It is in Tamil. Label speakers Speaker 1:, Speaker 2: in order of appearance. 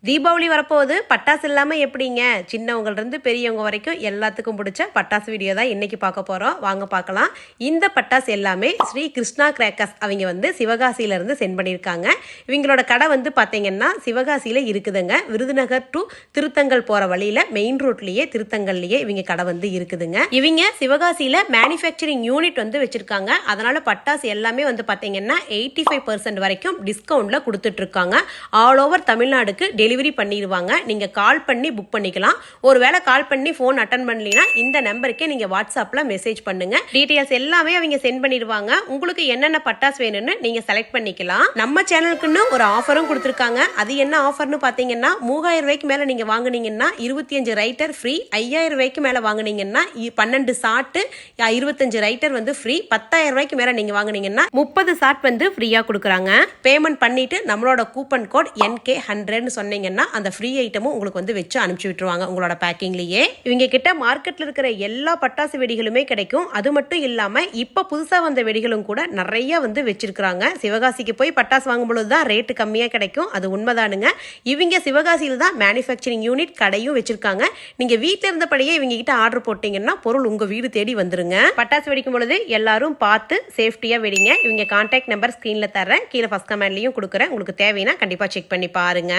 Speaker 1: தீபாவளி வரப்போகுது, பட்டாசு இல்லாமல் எப்படிங்க? சின்னவங்கள்ருந்து பெரியவங்க வரைக்கும் எல்லாத்துக்கும் பிடிச்ச பட்டாசு வீடியோ தான் இன்னைக்கு பார்க்க போகிறோம். வாங்க பார்க்கலாம். இந்த பட்டாசு எல்லாமே ஸ்ரீ கிருஷ்ணா கிராக்கர்ஸ் அவங்க வந்து சிவகாசியிலேருந்து சென்ட் பண்ணியிருக்காங்க. இவங்களோட கடை வந்து பார்த்தீங்கன்னா சிவகாசியில் இருக்குதுங்க. விருதுநகர் டு திருத்தங்கல் போகிற வழியில் மெயின் ரோட்லேயே திருத்தங்கல்லையே இவங்க கடை வந்து இருக்குதுங்க. இவங்க சிவகாசியில் மேனுஃபேக்சரிங் யூனிட் வந்து வச்சுருக்காங்க. அதனால் பட்டாசு எல்லாமே வந்து பார்த்தீங்கன்னா 85% வரைக்கும் டிஸ்கவுண்ட்டில் கொடுத்துட்ருக்காங்க. ஆல் ஓவர் தமிழ்நாடுக்கு டெலிவரி பண்ணிடுவாங்க. நீங்கள் கால் பண்ணி புக் பண்ணிக்கலாம். ஒருவேளை கால் பண்ணி ஃபோன் அட்டன் பண்ணலனா இந்த நம்பருக்கே நீங்கள் வாட்ஸ்அப்பில் மெசேஜ் பண்ணுங்க. டீட்டெயில்ஸ் எல்லாமே அவங்க சென்ட் பண்ணிடுவாங்க. உங்களுக்கு என்னென்ன பட்டாசு வேணும்னு நீங்கள் செலக்ட் பண்ணிக்கலாம். நம்ம சேனலுக்குன்னு ஒரு ஆஃபரும் கொடுத்துருக்காங்க. அது என்ன ஆஃபர்னு பார்த்தீங்கன்னா 3000 ரூபாய்க்கு மேலே நீங்கள் வாங்குனீங்கன்னா 25 ரைட்டர் ஃப்ரீ. 5000 ரூபாய்க்கு மேலே வாங்குனீங்கன்னா 12 சாட்டு 25 ரைட்டர் வந்து ஃப்ரீ. 10000 ரூபாய்க்கு மேலே நீங்கள் வாங்குனீங்கன்னா 30 சாட் வந்து ஃப்ரீயாக கொடுக்குறாங்க. பேமெண்ட் பண்ணிட்டு நம்மளோட கூப்பன் கோட் NK100 சொன்னீங்கன்னா அந்த ஃப்ரீ ஐட்டமும் உங்களுக்கு வந்து வச்சு அனுப்பிச்சு விட்டுருவாங்க உங்களோட பேக்கிங்லேயே. இவங்க கிட்ட மார்க்கெட்டில் இருக்கிற எல்லா பட்டாசு வெடிகளுமே கிடைக்கும். அது மட்டும் இல்லாமல் இப்போ புதுசாக வந்த வெடிகளும் கூட நிறைய வந்து வச்சிருக்கிறாங்க. சிவகாசிக்கு போய் பட்டாசு வாங்கும் பொழுது தான் ரேட்டு கம்மியாக கிடைக்கும். அது உண்மைதானுங்க. இவங்க சிவகாசியில் தான் மேனுஃபேக்சரிங் யூனிட் கடையும் வச்சிருக்காங்க. நீங்கள் வீட்டில் இருந்தபடியே இவங்க கிட்ட ஆர்டர் போட்டீங்கன்னா பொருள் உங்கள் வீடு தேடி வந்துருங்க. பட்டாசு வெடிக்கும் பொழுது எல்லாரும் பார்த்து சேஃப்டியாக வெடிங்க. இவங்க கான்டாக்ட் நம்பர் ஸ்க்ரீனில் தரேன், கீழே ஃபர்ஸ்ட் கமெண்ட்லையும் கொடுக்குறேன். உங்களுக்கு தேவைன்னா கண்டிப்பாக செக் பண்ணி பாருங்க.